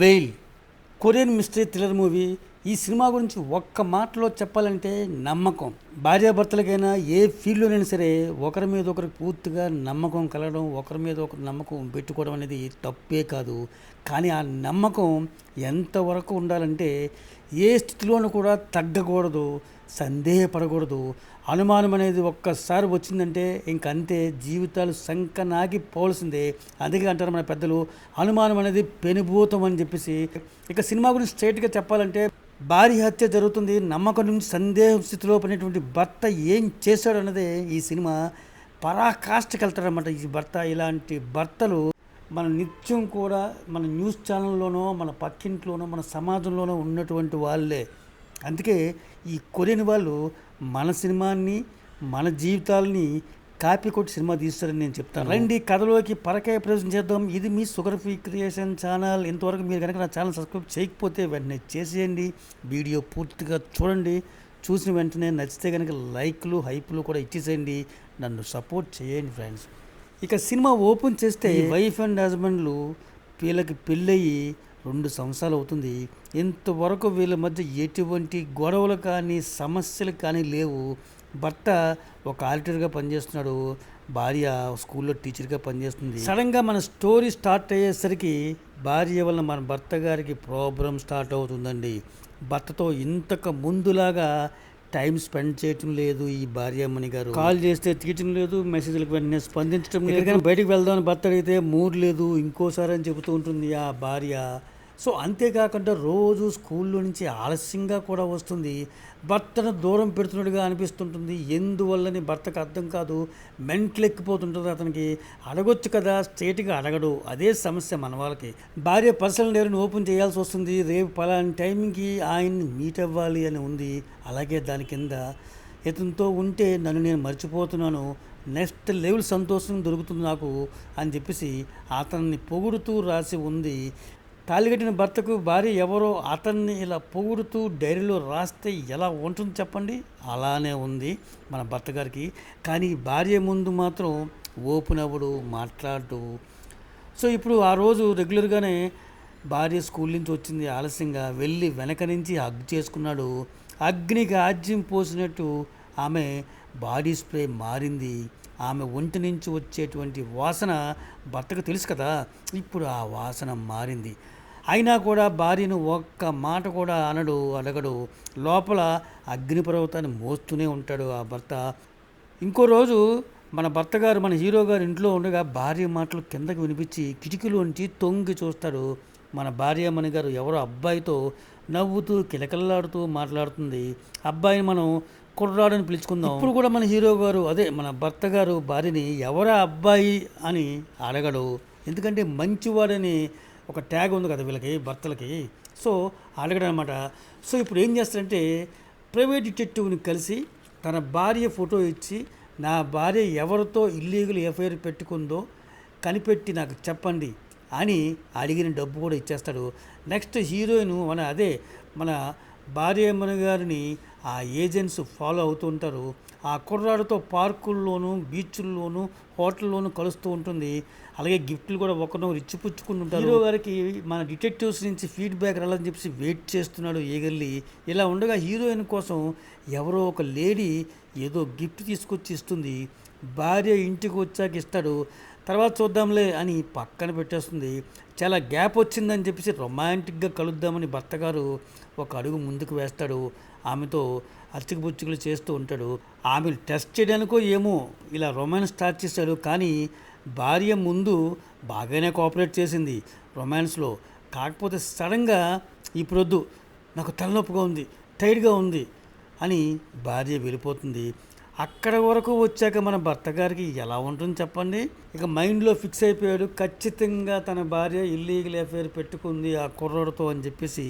Veil Korean mystery thriller movie. ఈ cinema గురించి ఒక్క మాటలో చెప్పాలంటే నమ్మకం. భార్యాభర్తలకైనా ఏ ఫీల్డ్లోనైనా సరే ఒకరి మీద ఒకరు పూర్తిగా నమ్మకం కలగడం, ఒకరి మీద ఒకరు నమ్మకం పెట్టుకోవడం అనేది తప్పే కాదు. కానీ ఆ నమ్మకం ఎంతవరకు ఉండాలంటే ఏ స్థితిలోనూ కూడా తగ్గకూడదు, సందేహపడకూడదు. అనుమానం అనేది ఒక్కసారి వచ్చిందంటే ఇంకంతే, జీవితాలు సంకనాగి పోవాల్సిందే. అందుకే అంటారు మన పెద్దలు, అనుమానం అనేది పెనుభూతం అని చెప్పేసి. ఇక సినిమా గురించి స్ట్రైట్గా చెప్పాలంటే, భార్య హత్య జరుగుతుంది, నమ్మకం నుంచి సందేహం స్థితిలో పడినటువంటి భర్త ఏం చేశాడు అన్నదే ఈ సినిమా పరాకాష్ఠకి వెళ్తాడనమాట. ఈ భర్త, ఇలాంటి భర్తలు మన నిత్యం కూడా మన న్యూస్ ఛానల్లోనో, మన పక్కింట్లోనో, మన సమాజంలోనో ఉన్నటువంటి వాళ్ళే. అందుకే ఈ కొరియన్ వాళ్ళు మన సినిమాని, మన జీవితాలని కాపీ కొట్టి సినిమా తీస్తారని నేను చెప్తాను. రండి కథలోకి పరకాయ ప్రవేశం చేద్దాం. ఇది మీ షుగర్ ఫ్రీ క్రియేషన్ ఛానల్. ఇంతవరకు మీరు కనుక నా ఛానల్ సబ్స్క్రైబ్ చేయకపోతే వెంటనే చేసేయండి. వీడియో పూర్తిగా చూడండి. చూసిన వెంటనే నచ్చితే కనుక లైక్లు, హైప్లు కూడా ఇచ్చేసేయండి. నన్ను సపోర్ట్ చేయండి ఫ్రెండ్స్. ఇక సినిమా ఓపెన్ చేస్తే వైఫ్ అండ్ హస్బెండ్లు, వీళ్ళకి పెళ్ళయి 2 సంవత్సరాలు అవుతుంది. ఇంతవరకు వీళ్ళ మధ్య ఎటువంటి గొడవలు కానీ సమస్యలు కానీ లేవు. భర్త ఒక ఆడిటర్గా పనిచేస్తున్నాడు, భార్య స్కూల్లో టీచర్గా పనిచేస్తుంది. సడన్గా మన స్టోరీ స్టార్ట్ అయ్యేసరికి భార్య వల్ల మన భర్త గారికి ప్రాబ్లం స్టార్ట్ అవుతుందండి. భర్తతో ఇంతకు ముందులాగా టైం స్పెండ్ చేయటం లేదు ఈ భార్యామణి గారు. కాల్ చేస్తే తీయటం లేదు, మెసేజ్లకు వెంటనే స్పందించడం లేదు. కానీ బయటికి వెళ్దామని భర్త అడిగితే మూడ్ లేదు, ఇంకోసారి అని చెబుతూ ఉంటుంది ఆ భార్య. సో అంతేకాకుండా రోజు స్కూల్లో నుంచి ఆలస్యంగా కూడా వస్తుంది. భర్తను దూరం పెడుతున్నట్టుగా అనిపిస్తుంటుంది. ఎందువల్లని భర్తకు అర్థం కాదు. మెంటల్ ఎక్కిపోతుంటుంది అతనికి. అడగొచ్చు కదా, స్ట్రేట్గా అడగడు. అదే సమస్య మన వాళ్ళకి. భార్య పర్సనల్ డైరీని ఓపెన్ చేయాల్సి వస్తుంది. రేపు పలాని టైంకి ఆయన్ని మీట్ అవ్వాలి అని ఉంది. అలాగే దాని కింద, ఇతనితో ఉంటే నన్ను నేను మర్చిపోతున్నాను, నెక్స్ట్ లెవెల్ సంతోషం దొరుకుతుంది నాకు అని చెప్పేసి అతన్ని పొగుడుతూ రాసి ఉంది. తాళిగట్టిన భర్తకు భార్య ఎవరో అతన్ని ఇలా పొగుడుతూ డైరీలో రాస్తే ఎలా ఉంటుంది చెప్పండి? అలానే ఉంది మన భర్త గారికి. కానీ భార్య ముందు మాత్రం ఓపెన్ అవ్వడు, మాట్లాడు. సో ఇప్పుడు ఆ రోజు రెగ్యులర్గానే భార్య స్కూల్ నుంచి వచ్చింది ఆలస్యంగా, వెళ్ళి వెనక నుంచి హగ్ చేసుకున్నాడు. అగ్నికి ఆజ్యం పోసినట్టు ఆమె బాడీ స్ప్రే మారింది. ఆమె ఒంటి నుంచి వచ్చేటువంటి వాసన భర్తకు తెలుసు కదా, ఇప్పుడు ఆ వాసన మారింది. అయినా కూడా భార్యను ఒక్క మాట కూడా అడగడు. లోపల అగ్నిపర్వతాన్ని మోస్తూనే ఉంటాడు ఆ భర్త. ఇంకో రోజు మన భర్త గారు, మన హీరో గారు ఇంట్లో ఉండగా భార్య మాటలు కిందకి వినిపించి కిటికీలోంచి తొంగి చూస్తాడు. మన భార్యమణి గారు ఎవరో అబ్బాయితో నవ్వుతూ కిలకల్లాడుతూ మాట్లాడుతుంది. అబ్బాయిని మనం కుర్రాడని పిలుచుకుందాం. ఇప్పుడు కూడా మన హీరో గారు, అదే మన భర్త గారు భార్యని ఎవరా అబ్బాయి అని అడగడు. ఎందుకంటే మంచివాడని ఒక ట్యాగ్ ఉంది కదా వీళ్ళకి, భర్తలకి. సో అడగడం అనమాట. సో ఇప్పుడు ఏం చేస్తారంటే, ప్రైవేట్ డిటెక్టివ్ని కలిసి తన భార్య ఫోటో ఇచ్చి, నా భార్య ఎవరితో ఇల్లీగల్ ఎఫ్ఐఆర్ పెట్టుకుందో కనిపెట్టి నాకు చెప్పండి అని అడిగిన డబ్బు కూడా ఇచ్చేస్తాడు. నెక్స్ట్ హీరోయిన్ మన భార్యమ్మని గారిని ఆ ఏజెంట్స్ ఫాలో అవుతూ ఉంటారు. ఆ కుర్రాడితో పార్కుల్లోనూ, బీచ్ల్లోనూ, హోటల్లోనూ కలుస్తూ ఉంటుంది. అలాగే గిఫ్ట్లు కూడా ఒకరినొకరు ఇచ్చిపుచ్చుకుంటుంటారు. హీరో గారికి మన డిటెక్టివ్స్ నుంచి ఫీడ్బ్యాక్ రాలని చెప్పేసి వెయిట్ చేస్తున్నాడు ఈగర్లీ. ఇలా ఉండగా హీరోయిన్ కోసం ఎవరో ఒక లేడీ ఏదో గిఫ్ట్ తీసుకొచ్చి ఇస్తుంది. భార్య ఇంటికి వచ్చాక ఇస్తాడు, తర్వాత చూద్దాంలే అని పక్కన పెట్టేస్తుంది. చాలా గ్యాప్ వచ్చిందని చెప్పేసి రొమాంటిక్గా కలుద్దామని భర్త గారు ఒక అడుగు ముందుకు వేస్తాడు. ఆమెతో అచ్చికబుచ్చుకులు చేస్తూ ఉంటాడు. ఆమె టెస్ట్ చేయడానికో ఏమో ఇలా రొమాన్స్ స్టార్ట్ చేశాడు. కానీ భార్య ముందు బాగానే కోఆపరేట్ చేసింది రొమాన్స్లో. కాకపోతే సడన్గా ఇప్పుడొద్దు, నాకు తలనొప్పిగా ఉంది, టైర్డ్గా ఉంది అని భార్య వెళ్ళిపోతుంది. అక్కడ వరకు వచ్చాక మన భర్త గారికి ఎలా ఉంటుంది చెప్పండి? ఇక మైండ్లో ఫిక్స్ అయిపోయాడు, ఖచ్చితంగా తన భార్య ఇల్లీగల్ అఫైర్ పెట్టుకుంది ఆ కుర్రాడితో అని చెప్పేసి.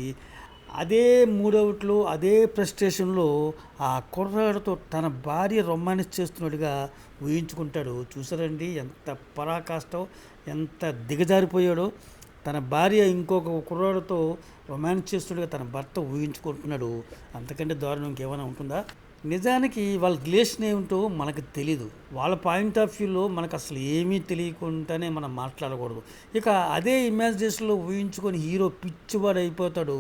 అదే మూడవుట్లో, అదే ఫ్రస్ట్రేషన్లో ఆ కుర్రాడితో తన భార్య రొమాన్స్ చేస్తున్నట్టుగా ఊహించుకుంటాడు. చూసారండి ఎంత పరాకాష్టం, ఎంత దిగజారిపోయాడో. తన భార్య ఇంకొక కుర్రాడితో రొమాన్స్ చేస్తున్నట్టుగా తన భర్త ఊహించుకుంటున్నాడు. అంతకంటే దారుణం ఇంకేమైనా ఉంటుందా? నిజానికి వాళ్ళ రిలేషన్ ఏమిటో మనకు తెలీదు. వాళ్ళ పాయింట్ ఆఫ్ వ్యూలో మనకు అసలు ఏమీ తెలియకుండానే మనం మాట్లాడకూడదు. ఇక అదే ఇమాజినేషన్‌లో ఊహించుకొని హీరో పిచ్చివాడు అయిపోతాడు.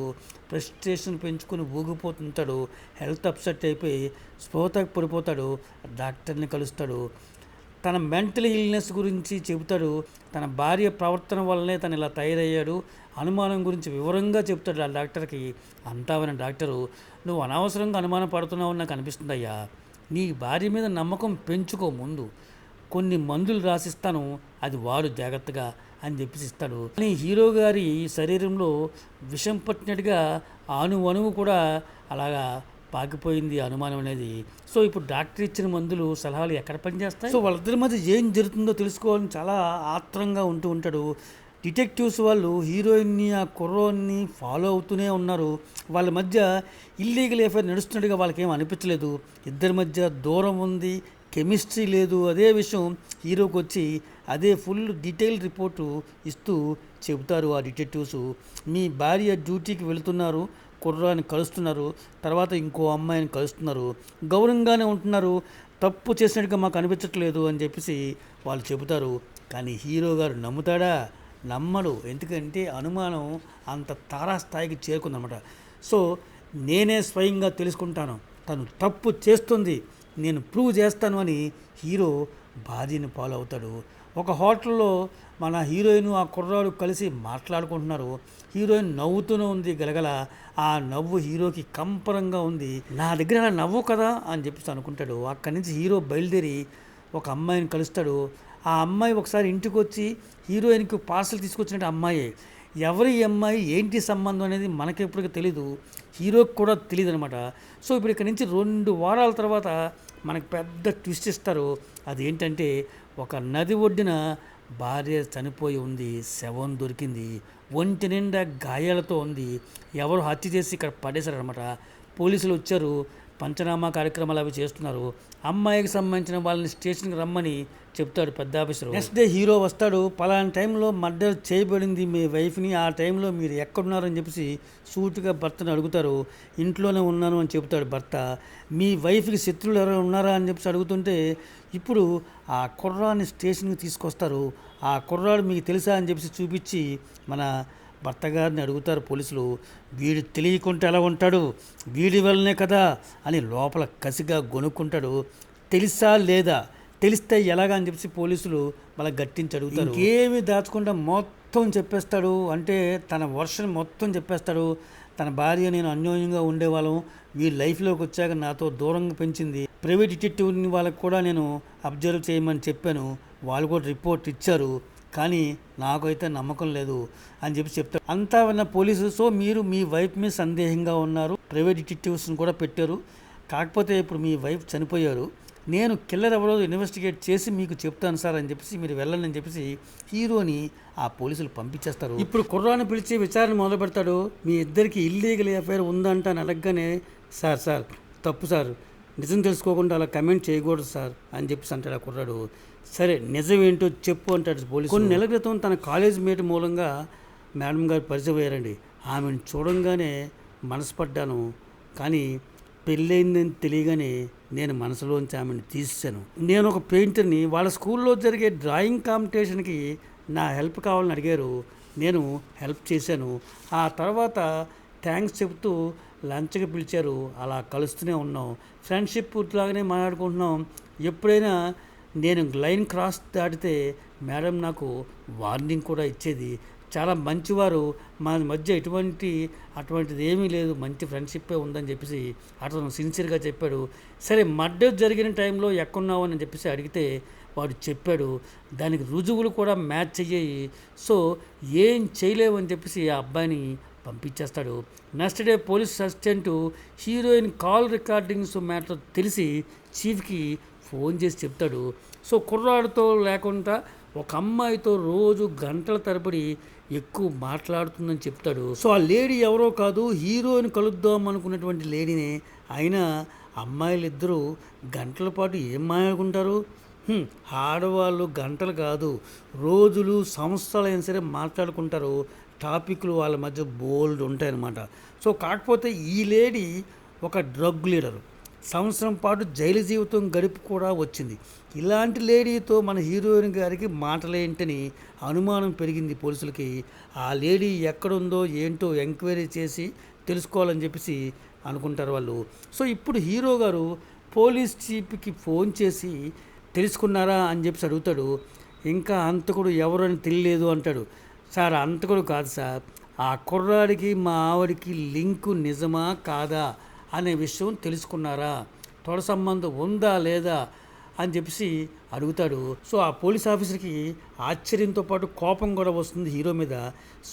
ఫ్రస్ట్రేషన్ పెంచుకొని ఊగిపోతుంటాడు. హెల్త్ అప్సెట్ అయిపోయి స్పృహతకి పడిపోతాడు. డాక్టర్‌ని కలుస్తాడు. తన మెంటల్ ఇల్నెస్ గురించి చెబుతాడు. తన భార్య ప్రవర్తన వల్లనే తను ఇలా తయారయ్యాడు. అనుమానం గురించి వివరంగా చెప్తాడు ఆ డాక్టర్‌కి. అంతా విన్న డాక్టరు, "నువ్వు అనవసరంగా అనుమానం పడుతున్నావని నాకు అనిపిస్తుందయ్యా. నీ భార్య మీద నమ్మకం పెంచుకో ముందు. కొన్ని మందులు రాసిస్తాను, అది వాడు జాగ్రత్తగా" అని చెప్పేసి ఇస్తాడు. కానీ హీరో గారి శరీరంలో విషం పట్టినట్టుగా అణువణువు కూడా అలాగా పాకిపోయింది అనుమానం అనేది. సో ఇప్పుడు డాక్టర్ ఇచ్చిన మందులు సలహాలు ఎక్కడ పనిచేస్తాయి? సో వాళ్ళిద్దరి మధ్య ఏం జరుగుతుందో తెలుసుకోవాలని చాలా ఆత్రంగా ఉంటూ ఉంటాడు. డిటెక్టివ్స్ వాళ్ళు హీరోయిన్ని ఆ కుర్రోన్ని ఫాలో అవుతూనే ఉన్నారు. వాళ్ళ మధ్య ఇల్లీగల్ అఫైర్ నడుస్తున్నట్టుగా వాళ్ళకేం అనిపించలేదు. ఇద్దరి మధ్య దూరం ఉంది, కెమిస్ట్రీ లేదు. అదే విషయం హీరోకి వచ్చి అదే ఫుల్ డీటెయిల్ రిపోర్టు ఇస్తూ చెబుతారు ఆ డిటెక్టివ్స్. మీ భార్య డ్యూటీకి వెళుతున్నారు, కుర్రాన్ని కలుస్తున్నారు, తర్వాత ఇంకో అమ్మాయిని కలుస్తున్నారు, గౌరవంగానే ఉంటున్నారు, తప్పు చేసినట్టుగా మాకు అనిపించట్లేదు అని చెప్పేసి వాళ్ళు చెబుతారు. కానీ హీరో గారు నమ్ముతాడా? నమ్మడు. ఎందుకంటే అనుమానం అంత తారాస్థాయికి చేరుకుందనమాట. సో నేనే స్వయంగా తెలుసుకుంటాను, తను తప్పు చేస్తుంది, నేను ప్రూవ్ చేస్తాను అని హీరో భార్యని ఫాలో అవుతాడు. ఒక హోటల్లో మన హీరోయిన్ ఆ కుర్రాడు కలిసి మాట్లాడుకుంటున్నారు. హీరోయిన్ నవ్వుతూనే ఉంది గలగల. ఆ నవ్వు హీరోకి కంపరంగా ఉంది. నా దగ్గర అలా నవ్వు కదా అని చెప్పేసి అనుకుంటాడు. అక్కడి నుంచి హీరో బయలుదేరి ఒక అమ్మాయిని కలుస్తాడు. ఆ అమ్మాయి ఒకసారి ఇంటికి వచ్చి హీరోయిన్కి పార్సల్ తీసుకొచ్చినట్టు అమ్మాయే. ఎవరి ఈ అమ్మాయి, ఏంటి సంబంధం అనేది మనకెప్పటికీ తెలీదు, హీరోకి కూడా తెలియదు అనమాట. సో ఇప్పుడు ఇక్కడ నుంచి 2 వారాల తర్వాత మనకు పెద్ద ట్విస్ట్ ఇస్తారు. అదేంటంటే ఒక నది ఒడ్డున భార్య చనిపోయి ఉంది, శవం దొరికింది, ఒంటి నిండా గాయాలతో ఉంది. ఎవరు హత్య చేసి ఇక్కడ పడేశారనమాట. పోలీసులు వచ్చారు, పంచనామా కార్యక్రమాలు అవి చేస్తున్నారు. అమ్మాయికి సంబంధించిన వాళ్ళని స్టేషన్కి రమ్మని చెప్తాడు పెద్ద ఆఫీసరు. నెక్స్ట్ డే హీరో వస్తాడు. పలానా టైంలో మర్డర్ చేయబడింది మీ వైఫ్ని, ఆ టైంలో మీరు ఎక్కడున్నారని చెప్పేసి సూటిగా భర్తను అడుగుతారు. ఇంట్లోనే ఉన్నాను అని చెబుతాడు భర్త. మీ వైఫ్కి శత్రువులు ఎవరైనా ఉన్నారా అని చెప్పేసి అడుగుతుంటే ఇప్పుడు ఆ కుర్రాన్ని స్టేషన్కి తీసుకొస్తారు. ఆ కుర్రాడు మీకు తెలుసా అని చెప్పేసి చూపించి మన భర్త గారిని అడుగుతారు పోలీసులు. వీడు తెలియకుంటే ఎలా ఉంటాడు, వీడి వల్లనే కదా అని లోపల కసిగా గొనుక్కుంటాడు. తెలుసా లేదా, తెలిస్తే ఎలాగా అని చెప్పేసి పోలీసులు మళ్ళీ గట్టించి అడుగుతారు. ఇంకేమీ దాచకుండా మొత్తం చెప్పేస్తాడు. అంటే తన వర్షన్ మొత్తం చెప్పేస్తాడు. తన భార్య నేను అన్యోన్యంగా ఉండేవాళ్ళం, వీళ్ళ లైఫ్లోకి వచ్చాక నాతో దూరంగా పెంచింది. ప్రైవేట్ డిటెక్టివ్ని వాళ్ళకి కూడా నేను అబ్జర్వ్ చేయమని చెప్పాను, వాళ్ళు కూడా రిపోర్ట్ ఇచ్చారు, కానీ నాకైతే నమ్మకం లేదు అని చెప్పి చెప్తారు. అంతా విన్న పోలీసు, సో మీరు మీ వైఫ్ మీద సందేహంగా ఉన్నారు, ప్రైవేట్ డిటెక్టివ్స్ని కూడా పెట్టారు, కాకపోతే ఇప్పుడు మీ వైఫ్ చనిపోయారు, నేను కిల్లర్ ఎవరో ఇన్వెస్టిగేట్ చేసి మీకు చెప్తాను సార్ అని చెప్పేసి మీరు వెళ్ళండి అని చెప్పేసి హీరోని ఆ పోలీసులు పంపించేస్తారు. ఇప్పుడు కుర్రాన్ని పిలిచి విచారణ మొదలు పెడతాడు. మీ ఇద్దరికి ఇల్లీగల్ అఫైర్ ఉందంట అని అడగగానే, సార్ తప్పు సార్, నిజం తెలుసుకోకుండా అలా కమెంట్ చేయకూడదు సార్ అని చెప్పేసి అంటాడు ఆ కుర్రాడు. సరే నిజం ఏంటో చెప్పు అంటాడు పోలీసు. కొన్ని నెలల క్రితం తన కాలేజ్ మేట్ మూలంగా మేడం గారు పరిచయం అయ్యారండి. ఆమెను చూడంగానే మనసు పడ్డాను, కానీ పెళ్ళయిందని తెలియగానే నేను మనసులోంచి ఆమెను తీసేశాను. నేను ఒక పెయింటర్ని, వాళ్ళ స్కూల్లో జరిగే డ్రాయింగ్ కాంపిటీషన్కి నా హెల్ప్ కావాలని అడిగారు, నేను హెల్ప్ చేశాను. ఆ తర్వాత థ్యాంక్స్ చెబుతూ లంచ్కి పిలిచారు, అలా కలుస్తూనే ఉన్నాం, ఫ్రెండ్షిప్ లాగానే మాట్లాడుకుంటున్నాం. ఎప్పుడైనా నేను లైన్ క్రాస్ దాటితే మేడం నాకు వార్నింగ్ కూడా ఇచ్చేది. చాలా మంచివారు, మా మధ్య అటువంటిది ఏమీ లేదు, మంచి ఫ్రెండ్షిప్పే ఉందని చెప్పేసి అతను సిన్సియర్గా చెప్పాడు. సరే మర్డర్ జరిగిన టైంలో ఎక్కడున్నావు అని చెప్పేసి అడిగితే వాడు చెప్పాడు. దానికి రుజువులు కూడా మ్యాచ్ అయ్యాయి. సో ఏం చేయలేవు అని చెప్పేసి ఆ అబ్బాయిని పంపించేస్తాడు. Next day police assistant heroine call recordings matter తెలిసి చీఫ్కి ఫోన్ చేసి చెప్తాడు. సో కుర్రాడితో లేకుండా ఒక అమ్మాయితో రోజు గంటల తరబడి ఎక్కువ మాట్లాడుతుందని చెప్తాడు. సో ఆ లేడీ ఎవరో కాదు, హీరోని కలుద్దాం అనుకున్నటువంటి లేడీనే. అయినా అమ్మాయిలు ఇద్దరూ గంటల పాటు ఏం మాట్లాడుకుంటారు? ఆడవాళ్ళు గంటలు కాదు, రోజులు సంవత్సరాలు అయినా సరే మాట్లాడుకుంటారు. టాపిక్లు వాళ్ళ మధ్య బోల్డ్ ఉంటాయన్నమాట. సో కాకపోతే ఈ లేడీ ఒక డ్రగ్ లీడరు, సంవత్సరం పాటు జైలు జీవితం గడిపి కూడా వచ్చింది. ఇలాంటి లేడీతో మన హీరోయిన్ గారికి మాటలేంటని అనుమానం పెరిగింది పోలీసులకి. ఆ లేడీ ఎక్కడుందో ఏంటో ఎంక్వైరీ చేసి తెలుసుకోవాలని చెప్పేసి అనుకుంటారు వాళ్ళు. సో ఇప్పుడు హీరో గారు పోలీస్ చీఫ్కి ఫోన్ చేసి తెలుసుకున్నారా అని చెప్పేసి అడుగుతాడు. ఇంకా హంతకుడు ఎవరు అని తెలియలేదు అంటాడు. సార్ హంతకుడు కాదు సార్, ఆ కుర్రాడికి మా ఆవిడికి లింకు నిజమా కాదా అనే విషయం తెలుసుకున్నారా, తొడ సంబంధం ఉందా లేదా అని చెప్పేసి అడుగుతాడు. సో ఆ పోలీస్ ఆఫీసర్కి ఆశ్చర్యంతో పాటు కోపం కూడా వస్తుంది హీరో మీద.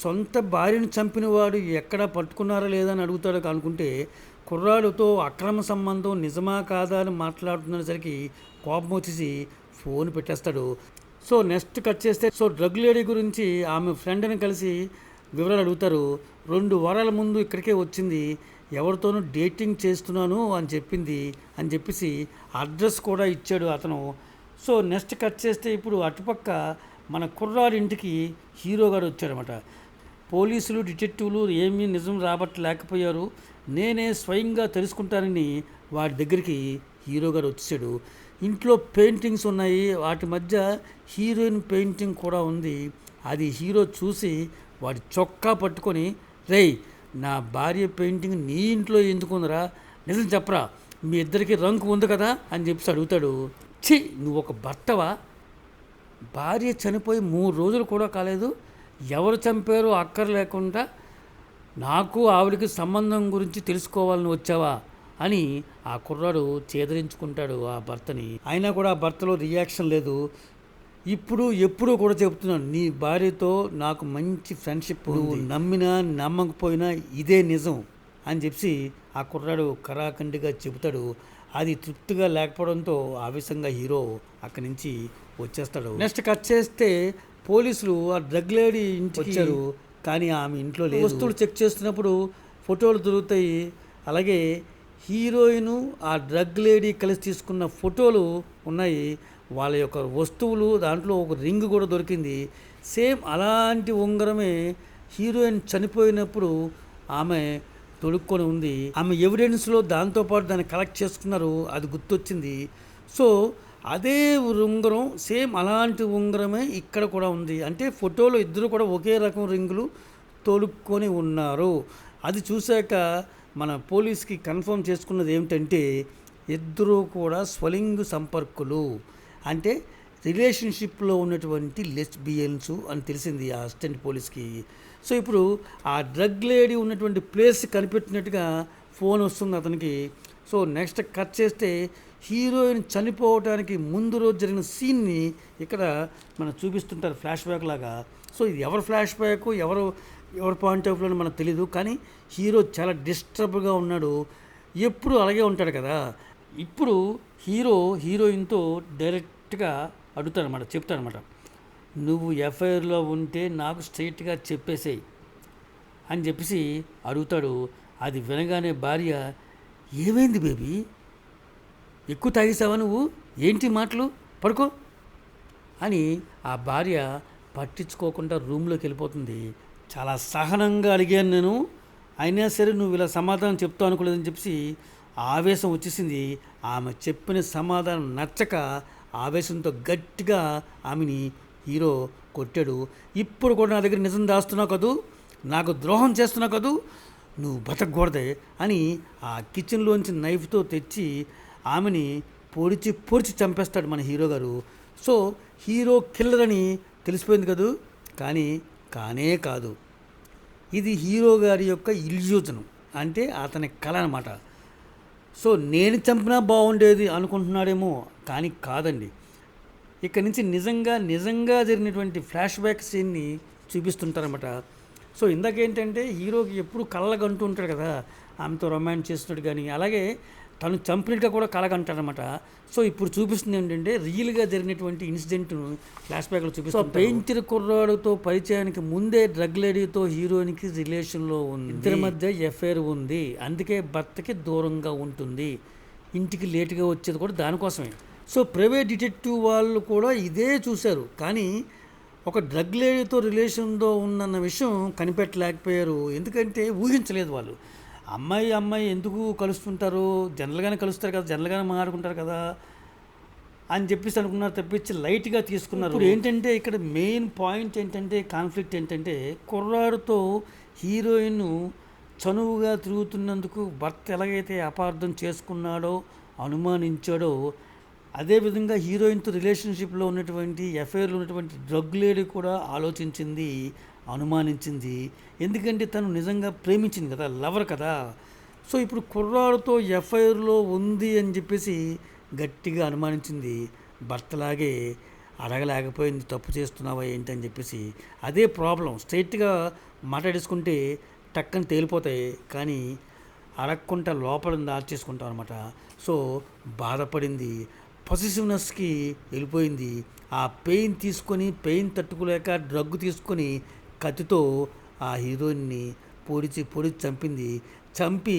సొంత భార్యను చంపిన వాడు ఎక్కడ పట్టుకున్నారా లేదా అని అడుగుతాడు అనుకుంటే, కుర్రాడుతో అక్రమ సంబంధం నిజమా కాదా అని మాట్లాడుతున్నసరికి కోపం వచ్చేసి ఫోన్ పెట్టేస్తాడు. సో నెక్స్ట్ కట్ చేస్తే డ్రగ్ లేడీ గురించి ఆమె ఫ్రెండ్ని కలిసి వివరాలు అడుగుతారు. 2 వారాల ముందు ఇక్కడికే వచ్చింది, ఎవరితోనూ డేటింగ్ చేస్తున్నాను అని చెప్పింది అని చెప్పేసి అడ్రస్ కూడా ఇచ్చాడు అతను. సో నెక్స్ట్ కట్ చేస్తే ఇప్పుడు అటుపక్క మన కుర్రాడి ఇంటికి హీరో గారు వచ్చారన్నమాట. పోలీసులు డిటెక్టివ్లు ఏమీ నిజం రాబట్టలేకపోయారు, నేనే స్వయంగా తెలుసుకుంటానని వాడి దగ్గరికి హీరో గారు వచ్చాడు. ఇంట్లో పెయింటింగ్స్ ఉన్నాయి, వాటి మధ్య హీరోయిన్ పెయింటింగ్ కూడా ఉంది. అది హీరో చూసి వాడి చొక్కా పట్టుకొని, రేయ్ నా భార్య పెయింటింగ్ నీ ఇంట్లో ఎందుకుందరా, నిజం చెప్పరా, మీ ఇద్దరికి రంకు ఉంది కదా అని చెప్పి అడుగుతాడు. ఛీ, నువ్వు ఒక భర్తవా? భార్య చనిపోయి 3 రోజులు కూడా కాలేదు, ఎవరు చంపారో అక్కర్లేకుండా నాకు ఆవిడికి సంబంధం గురించి తెలుసుకోవాలని వచ్చావా అని ఆ కుర్రాడు చేదరించుకుంటాడు ఆ భర్తని. అయినా కూడా ఆ భర్తలో రియాక్షన్ లేదు. ఇప్పుడు ఎప్పుడూ కూడా చెప్తున్నాను, నీ భార్యతో నాకు మంచి ఫ్రెండ్షిప్, నువ్వు నమ్మినా నమ్మకపోయినా ఇదే నిజం అని చెప్పి ఆ కుర్రాడు కరాఖండిగా చెబుతాడు. అది తృప్తిగా లేకపోవడంతో ఆవేశంగా హీరో అక్కడి నుంచి వచ్చేస్తాడు. నెక్స్ట్ కట్ చేస్తే పోలీసులు ఆ డ్రగ్ లేడీ ఇంటికి వచ్చారు, కానీ ఆమె ఇంట్లో లేదు. వస్తువులు చెక్ చేస్తున్నప్పుడు ఫోటోలు దొరుకుతాయి. అలాగే హీరోయిన్ ఆ డ్రగ్ లేడీ కలిసి తీసుకున్న ఫోటోలు ఉన్నాయి, వాళ్ళ యొక్క వస్తువులు, దాంట్లో ఒక రింగ్ కూడా దొరికింది. సేమ్ అలాంటి ఉంగరమే హీరోయిన్ చనిపోయినప్పుడు ఆమె తొడుక్కొని ఉంది. ఆమె ఎవిడెన్స్లో దాంతోపాటు దాన్ని కలెక్ట్ చేసుకున్నారు, అది గుర్తొచ్చింది. సో అదే ఉంగరం, సేమ్ అలాంటి ఉంగరమే ఇక్కడ కూడా ఉంది. అంటే ఫోటోలో ఇద్దరు కూడా ఒకే రకం రింగులు తొడుక్కొని ఉన్నారు. అది చూశాక మన పోలీస్కి కన్ఫర్మ్ చేసుకున్నది ఏమిటంటే, ఇద్దరూ కూడా స్వలింగ సంపర్కులు, అంటే రిలేషన్షిప్లో ఉన్నటువంటి లెస్బియన్స్ అని తెలిసింది ఆ అసిస్టెంట్ పోలీస్కి. సో ఇప్పుడు ఆ డ్రగ్ లేడీ ఉన్నటువంటి ప్లేస్ కనిపెట్టినట్టుగా ఫోన్ వస్తుంది అతనికి. సో నెక్స్ట్ కట్ చేస్తే హీరోయిన్ చనిపోవడానికి ముందు రోజు జరిగిన సీన్ని ఇక్కడ మనం చూపిస్తుంటారు ఫ్లాష్ బ్యాక్ లాగా. సో ఇది ఎవరు ఫ్లాష్ బ్యాక్, ఎవరి పాయింట్ ఆఫ్ వ్యూలో మనకు తెలీదు, కానీ హీరో చాలా డిస్టర్బ్గా ఉన్నాడు, ఎప్పుడు అలాగే ఉంటాడు కదా. ఇప్పుడు హీరోయిన్తో డైరెక్ట్గా అడుగుతాడనమాట, చెప్తాడనమాట, నువ్వు ఎఫ్ఐఆర్లో ఉంటే నాకు స్ట్రైట్గా చెప్పేసేయి అని చెప్పేసి అడుగుతాడు. అది వినగానే భార్య, ఏమైంది బేబీ, ఎక్కువ తాగేసావా నువ్వు, ఏంటి మాటలు, పడుకో అని ఆ భార్య పట్టించుకోకుండా రూమ్లోకి వెళ్ళిపోతుంది. చాలా సహనంగా అడిగాను నేను, అయినా సరే నువ్వు ఇలా సమాధానం చెప్తావు అనుకోలేదని చెప్పి ఆవేశం వచ్చేసింది. ఆమె చెప్పిన సమాధానం నచ్చక ఆవేశంతో గట్టిగా ఆమెని హీరో కొట్టాడు. ఇప్పుడు కూడా నా దగ్గర నిజం దాస్తున్నావు కదూ, నాకు ద్రోహం చేస్తున్నావు కదూ, నువ్వు బతకూడదే అని ఆ కిచెన్లోంచి నైఫ్తో తెచ్చి ఆమెని పొడిచి చంపేస్తాడు మన హీరో గారు. సో హీరో కిల్లర్ అని తెలిసిపోయింది కదూ, కానీ కానే కాదు, ఇది హీరో గారి యొక్క ఇల్యూజన్, అంటే అతని కళ అనమాట. సో నేను చంపినా బాగుండేది అనుకుంటున్నాడేమో, కానీ కాదండి. ఇక్కడ నుంచి నిజంగా జరిగినటువంటి ఫ్లాష్ బ్యాక్ సీన్ని చూపిస్తుంటారన్నమాట. సో ఇందాకేంటంటే హీరోకి ఎప్పుడు కళ్ళగంటూ ఉంటాడు కదా, ఆమెతో రొమాన్స్ చేస్తున్నాడు, కానీ అలాగే తను చంపినట్టుగా కూడా కలగంటాడనమాట. సో ఇప్పుడు చూపిస్తుంది ఏంటంటే రియల్గా జరిగినటువంటి ఇన్సిడెంట్ ఫ్లాష్ బ్యాక్లో చూపిస్తుంది. పెయింటర్ కుర్రాడుతో పరిచయానికి ముందే డ్రగ్ లేడీతో హీరోయిన్కి రిలేషన్లో ఉంది, ఇద్దరి మధ్య ఎఫ్ఐఆర్ ఉంది, అందుకే భర్తకి దూరంగా ఉంటుంది, ఇంటికి లేటుగా వచ్చేది కూడా దానికోసమే. సో ప్రైవేట్ డిటెక్టివ్ వాళ్ళు కూడా ఇదే చూశారు, కానీ ఒక డ్రగ్ లేడీతో రిలేషన్తో ఉందన్న విషయం కనిపెట్టలేకపోయారు, ఎందుకంటే ఊహించలేదు వాళ్ళు. అమ్మాయి అమ్మాయి ఎందుకు కలుస్తుంటారు, జనరల్గానే కలుస్తారు కదా, జనరల్గానే మాట్లాడుకుంటారు కదా అని చెప్పేసి అనుకున్నారు తప్పించి లైట్గా తీసుకున్నారు. ఇప్పుడు ఏంటంటే ఇక్కడ మెయిన్ పాయింట్ ఏంటంటే, కాన్ఫ్లిక్ట్ ఏంటంటే, కుర్రాడితో హీరోయిన్ చనువుగా తిరుగుతున్నందుకు భర్త ఎలాగైతే అపార్థం చేసుకున్నాడో, అనుమానించాడో, అదేవిధంగా హీరోయిన్తో రిలేషన్షిప్లో ఉన్నటువంటి ఎఫ్ఐఆర్లో ఉన్నటువంటి డ్రగ్ లేడీ కూడా ఆలోచించింది, అనుమానించింది. ఎందుకంటే తను నిజంగా ప్రేమించింది కదా, లవర్ కదా. సో ఇప్పుడు కుర్రాడితో ఎఫ్ఐఆర్లో ఉంది అని చెప్పేసి గట్టిగా అనుమానించింది. భర్తలాగే అడగలేకపోయింది, తప్పు చేస్తున్నావా ఏంటి అని చెప్పేసి. అదే ప్రాబ్లం. స్ట్రైట్గా మాట్లాడేసుకుంటే టక్కని తేలిపోతాయి, కానీ అడగకుండా లోపల దాచేసుకుంటాం అనమాట. సో బాధపడింది, పొసెసివ్నెస్కి వెళ్ళిపోయింది. ఆ పెయిన్ తీసుకొని, పెయిన్ తట్టుకోలేక డ్రగ్ తీసుకొని కత్తితో ఆ హీరోయిన్ని పొడిచి చంపింది. చంపి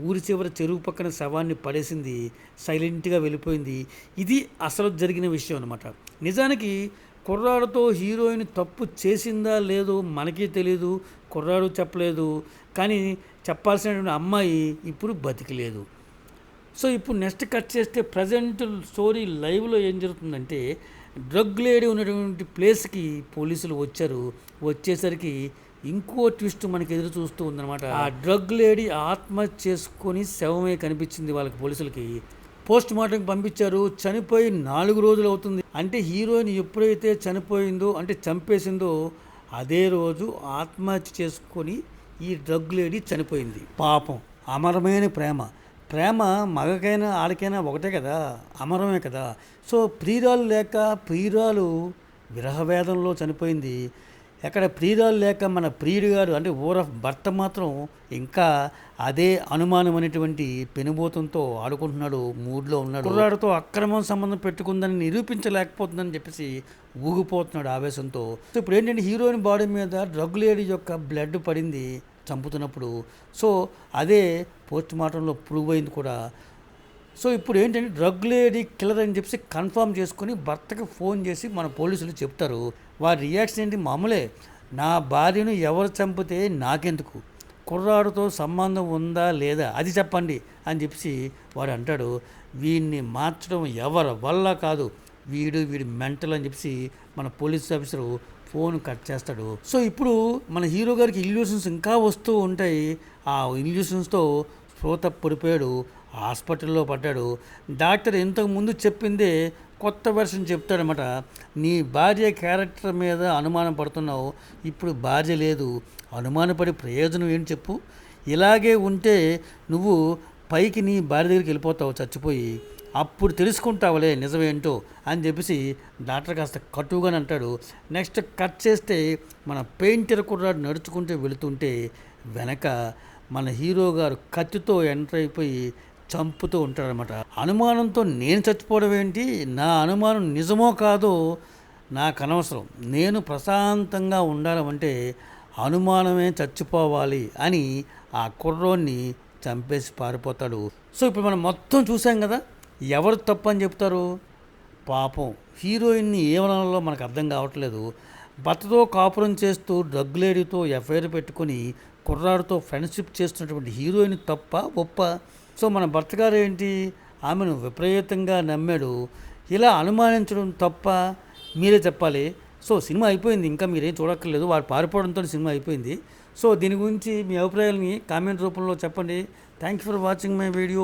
ఊరి చివర చెరువు పక్కన శవాన్ని పడేసింది, సైలెంట్గా వెళ్ళిపోయింది. ఇది అసలు జరిగిన విషయం అనమాట. నిజానికి కుర్రాడితో హీరోయిన్ తప్పు చేసిందా లేదో మనకి తెలియదు, కుర్రాడు చెప్పలేదు. కానీ చెప్పాల్సినటువంటి అమ్మాయి ఇప్పుడు బతికిలేదు. సో ఇప్పుడు నెక్స్ట్ కట్ చేస్తే ప్రజెంట్ స్టోరీ లైవ్లో ఏం జరుగుతుందంటే, డ్రగ్ లేడీ ఉన్నటువంటి ప్లేస్కి పోలీసులు వచ్చారు. వచ్చేసరికి ఇంకో ట్విస్ట్ మనకి ఎదురు చూస్తూ ఉందన్నమాట. ఆ డ్రగ్ లేడీ ఆత్మహత్య చేసుకొని శవమే కనిపించింది వాళ్ళకి, పోలీసులకి. పోస్ట్ మార్టంకి పంపించారు. చనిపోయి 4 రోజులు అవుతుంది. అంటే హీరోయిన్ ఎప్పుడైతే చనిపోయిందో, అంటే చంపేసిందో, అదే రోజు ఆత్మహత్య చేసుకొని ఈ డ్రగ్ లేడీ చనిపోయింది. పాపం, అమరమైన ప్రేమ. ప్రేమ మగకైనా ఆడకైనా ఒకటే కదా, అమరమే కదా. సో ప్రియురాలు లేక, ప్రియురాలు విరహవేదంలో చనిపోయింది. ఎక్కడ ప్రియురాలు లేక మన ప్రియుడు గారు, అంటే భర్త మాత్రం ఇంకా అదే అనుమానం అనేటువంటి పెనుబోతంతో ఆడుకుంటున్నాడు, మూడ్లో ఉన్నాడు. కుర్రాడితో అక్రమం సంబంధం పెట్టుకుందని నిరూపించలేకపోతుందని చెప్పేసి ఊగిపోతున్నాడు ఆవేశంతో. సో ఇప్పుడు ఏంటంటే, హీరోయిన్ బాడీ మీద డ్రగ్ లేడీ యొక్క బ్లడ్ పడింది చంపుతున్నప్పుడు. సో అదే పోస్ట్ మార్టంలో ప్రూవ్ అయింది కూడా. సో ఇప్పుడు ఏంటంటే, డ్రగ్ లేడీ కిల్లర్ అని చెప్పేసి కన్ఫర్మ్ చేసుకొని భర్తకు ఫోన్ చేసి మన పోలీసులు చెప్తారు. వారి రియాక్షన్ ఏంటి, మామూలే, నా భార్యను ఎవరు చంపితే నాకెందుకు, కుర్రాడితో సంబంధం ఉందా లేదా అది చెప్పండి అని చెప్పేసి వాడు అంటాడు. వీడిని మార్చడం ఎవరి వల్ల కాదు, వీడి మెంటల్ అని చెప్పేసి మన పోలీస్ ఆఫీసరు ఫోన్ కట్ చేస్తాడు. సో ఇప్పుడు మన హీరో గారికి ఇల్యూషన్స్ ఇంకా వస్తూ ఉంటాయి. ఆ ఇల్యూషన్స్తో స్పృహ పడిపోయాడు, హాస్పిటల్లో పడ్డాడు. డాక్టర్ ఇంతకు ముందు చెప్పిందే కొత్త వెర్షన్ చెప్తాడనమాట. నీ భార్య క్యారెక్టర్ మీద అనుమానం పడుతున్నావు, ఇప్పుడు భార్య లేదు, అనుమానపడి ప్రయోజనం ఏంటి చెప్పు. ఇలాగే ఉంటే నువ్వు పైకి నీ భార్య దగ్గరికి వెళ్ళిపోతావు చచ్చిపోయి, అప్పుడు తెలుసుకుంటావులే నిజమేంటో అని చెప్పేసి డాక్టర్ కాస్త కటువుగానే అంటాడు. నెక్స్ట్ కట్ చేస్తే మన పెయింటర్ కుర్రాడు నడుచుకుంటూ వెళుతుంటే వెనక మన హీరో గారు కత్తితో ఎంటర్ అయిపోయి చంపుతూ ఉంటాడనమాట. అనుమానంతో నేను చచ్చిపోవడం ఏంటి, నా అనుమానం నిజమో కాదో నాకు అనవసరం, నేను ప్రశాంతంగా ఉండాలంటే అనుమానమే చచ్చిపోవాలి అని ఆ కుర్రోన్ని చంపేసి పారిపోతాడు. సో ఇప్పుడు మనం మొత్తం చూసాం కదా, ఎవరు తప్పు అని చెప్తారు. పాపం హీరోయిన్ని ఏమనాలో మనకు అర్థం కావట్లేదు. భర్తతో కాపురం చేస్తూ డ్రగ్ లేడీతో ఎఫ్ఐఆర్ పెట్టుకొని కుర్రాడితో ఫ్రెండ్షిప్ చేస్తున్నటువంటి హీరోయిన్ తప్ప ఒప్ప. సో మన భర్త గారు ఏంటి, ఆమెను విపరీతంగా నమ్మాడు. ఇలా అనుమానించడం తప్ప, మీరే చెప్పాలి. సో సినిమా అయిపోయింది, ఇంకా మీరేం చూడక్కర్లేదు. వాడు పారిపోవడంతో సినిమా అయిపోయింది. సో దీని గురించి మీ అభిప్రాయాలని కామెంట్ రూపంలో చెప్పండి. Thank you for watching my video.